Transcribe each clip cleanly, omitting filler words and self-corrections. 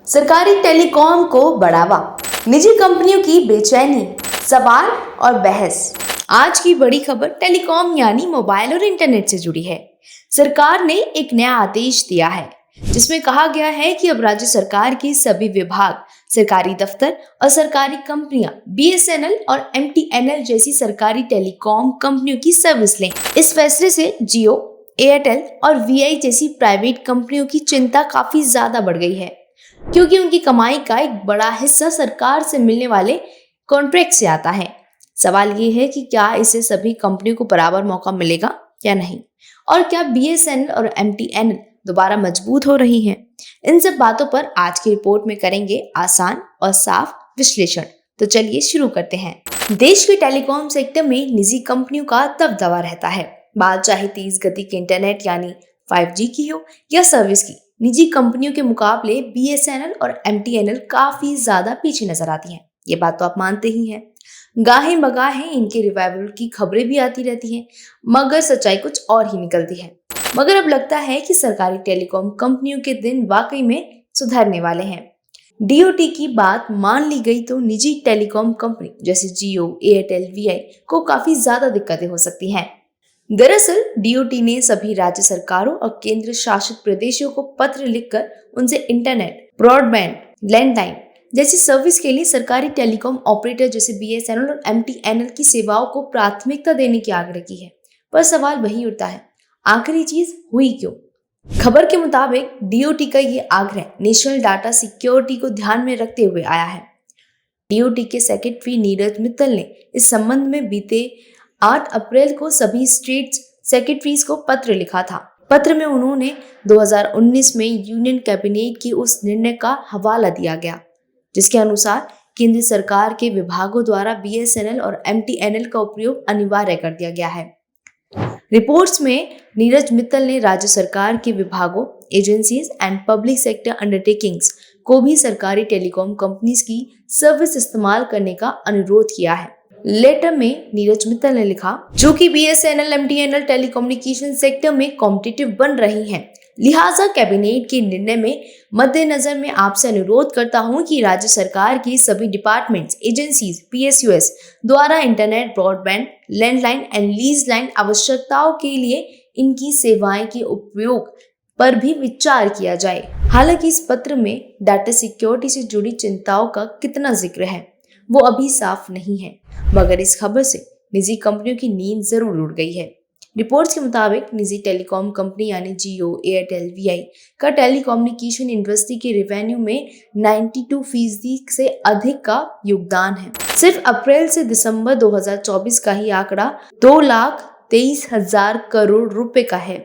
सरकारी टेलीकॉम को बढ़ावा, निजी कंपनियों की बेचैनी, सवाल और बहस। आज की बड़ी खबर टेलीकॉम यानी मोबाइल और इंटरनेट से जुड़ी है। सरकार ने एक नया आदेश दिया है जिसमें कहा गया है कि अब राज्य सरकार के सभी विभाग, सरकारी दफ्तर और सरकारी कंपनियां बीएसएनएल और एमटीएनएल जैसी सरकारी टेलीकॉम कंपनियों की सर्विस लें। इस फैसले से जियो, एयरटेल और वीआई जैसी प्राइवेट कंपनियों की चिंता काफी ज्यादा बढ़ गई है, क्योंकि उनकी कमाई का एक बड़ा हिस्सा सरकार से मिलने वाले कॉन्ट्रैक्ट से आता है। सवाल ये है कि क्या इससे सभी कंपनियों को बराबर मौका मिलेगा या नहीं, और क्या बीएसएनएल और एमटीएनएल दोबारा मजबूत हो रही हैं। इन सब बातों पर आज की रिपोर्ट में करेंगे आसान और साफ विश्लेषण। तो चलिए शुरू करते हैं। देश के टेलीकॉम सेक्टर में निजी कंपनियों का दबदबा रहता है। बात चाहे तेज गति के इंटरनेट यानी 5G की हो या सर्विस की, निजी कंपनियों के मुकाबले बीएसएनएल और एमटीएनएल काफी ज्यादा पीछे नजर आती हैं। ये बात तो आप मानते ही हैं। गाहे बगाहे इनके रिवाइवल की खबरें भी आती रहती हैं, मगर सच्चाई कुछ और ही निकलती है। मगर अब लगता है कि सरकारी टेलीकॉम कंपनियों के दिन वाकई में सुधरने वाले हैं। डीओटी की बात मान ली गई तो निजी टेलीकॉम कंपनी जैसे जियो, एयरटेल, वीआई को काफी ज्यादा दिक्कतें हो सकती हैं। दरअसल डीओटी ने सभी राज्य सरकारों और केंद्र शासित प्रदेशों को पत्र लिखकर उनसे इंटरनेट, ब्रॉडबैंड, लैंडलाइन जैसी सर्विस के लिए सरकारी टेलीकॉम ऑपरेटर जैसे बीएसएनएल और एमटीएनएल की सेवाओं को प्राथमिकता देने की आग्रह की है। पर सवाल वही उठता है, आखिर ये चीज हुई क्यों? खबर के मुताबिक डीओटी का ये आग्रह नेशनल डाटा सिक्योरिटी को ध्यान में रखते हुए आया है। डीओटी के सेक्रेटरी नीरज मित्तल ने इस संबंध में बीते 8 अप्रैल को सभी स्टेट सेक्रेटरीज को पत्र लिखा था। पत्र में उन्होंने 2019 में यूनियन कैबिनेट की उस निर्णय का हवाला दिया गया जिसके अनुसार केंद्र सरकार के विभागों द्वारा बीएसएनएल और एमटीएनएल का उपयोग अनिवार्य कर दिया गया है। रिपोर्ट्स में नीरज मित्तल ने राज्य सरकार के विभागों, agencies and public sector undertakings को भी सरकारी टेलीकॉम कंपनीज की सर्विस इस्तेमाल करने का अनुरोध किया है। लेटर में नीरज मित्तल ने लिखा, जो कि बीएसएनएल, एमटीएनएल टेलीकम्युनिकेशन सेक्टर में कॉम्पिटिटिव बन रही हैं, लिहाजा कैबिनेट के निर्णय में मद्देनजर में आपसे अनुरोध करता हूं कि राज्य सरकार की सभी डिपार्टमेंट्स, एजेंसीज, पीएसयूएस द्वारा internet, broadband, landline and lease line आवश्यकताओं के लिए इनकी सेवाएं के उपयोग पर भी विचार किया जाए। हालांकि इस पत्र में डाटा सिक्योरिटी से जुड़ी चिंताओं का कितना जिक्र है वो अभी साफ नहीं है, मगर इस खबर से निजी कंपनियों की नींद जरूर उड़ गई है। रिपोर्ट्स के मुताबिक निजी टेलीकॉम कंपनी यानी जियो, एयरटेल, वीआई का टेलीकम्युनिकेशन इंडस्ट्री के रेवेन्यू में 92% से अधिक का योगदान है। सिर्फ अप्रैल से दिसंबर 2024 का ही आंकड़ा 2,23,000 करोड़ रुपए का है।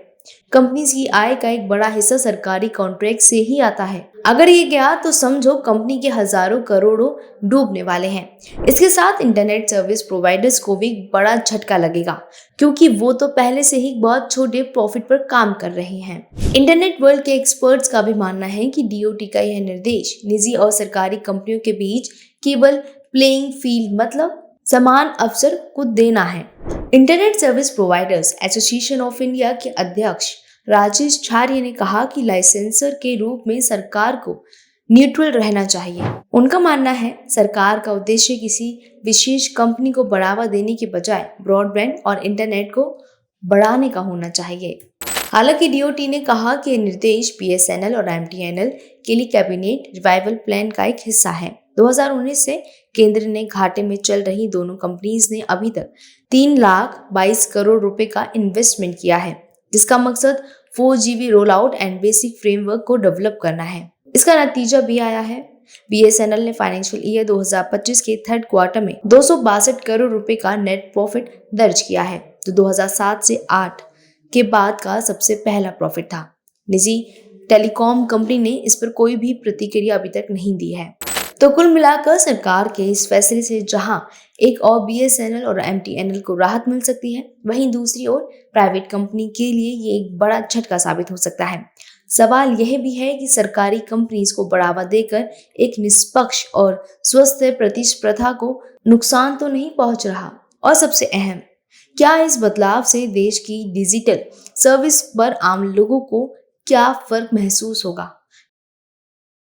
कंपनी की आय का एक बड़ा हिस्सा सरकारी कॉन्ट्रैक्ट से ही आता है। अगर ये गया तो समझो कंपनी के हजारों करोड़ों डूबने वाले हैं। इसके साथ इंटरनेट सर्विस प्रोवाइडर्स को भी बड़ा झटका लगेगा, क्योंकि वो तो पहले से ही बहुत छोटे प्रॉफिट पर काम कर रहे हैं। इंटरनेट वर्ल्ड के एक्सपर्ट्स का भी मानना है कि डीओटी का यह निर्देश निजी और सरकारी कंपनियों के बीच केवल प्लेइंग फील्ड मतलब समान अवसर को देना है। Internet service providers association of India के अध्यक्ष राजेश छार्य ने कहा कि लाइसेंसर के रूप में सरकार को न्यूट्रल रहना चाहिए। उनका मानना है सरकार का उद्देश्य किसी विशेष कंपनी को बढ़ावा देने के बजाय ब्रॉडबैंड और इंटरनेट को बढ़ाने का होना चाहिए। हालांकि डीओटी ने कहा कि निर्देश बीएसएनएल और एमटीएनएल के लिए कैबिनेट रिवाइवल प्लान का एक हिस्सा है। 2019 से केंद्र ने घाटे में चल रही दोनों कंपनीज ने अभी तक 3,22 करोड़ रुपए का इन्वेस्टमेंट किया है, जिसका मकसद 4G roll out and basic framework को डेवलप करना है। इसका नतीजा भी आया है। बीएसएनएल ने फाइनेंशियल ईयर 2025 के थर्ड क्वार्टर में 262 करोड़ रुपए का नेट प्रॉफिट दर्ज किया है, जो 2007 से 8 के बाद का सबसे पहला प्रॉफिट था। निजी टेलीकॉम कंपनी ने इस पर कोई भी प्रतिक्रिया अभी तक नहीं दी है। तो कुल मिलाकर सरकार के इस फैसले से जहां एक और बीएसएनएल और एमटीएनएल को राहत मिल सकती है, वहीं दूसरी ओर प्राइवेट कंपनी के लिए ये एक बड़ा झटका साबित हो सकता है। सवाल यह भी है कि सरकारी कंपनीज को बढ़ावा देकर एक निष्पक्ष और स्वस्थ प्रतिस्पर्धा को नुकसान तो नहीं पहुंच रहा, और सबसे अहम, क्या इस बदलाव से देश की डिजिटल सर्विस पर आम लोगों को क्या फर्क महसूस होगा?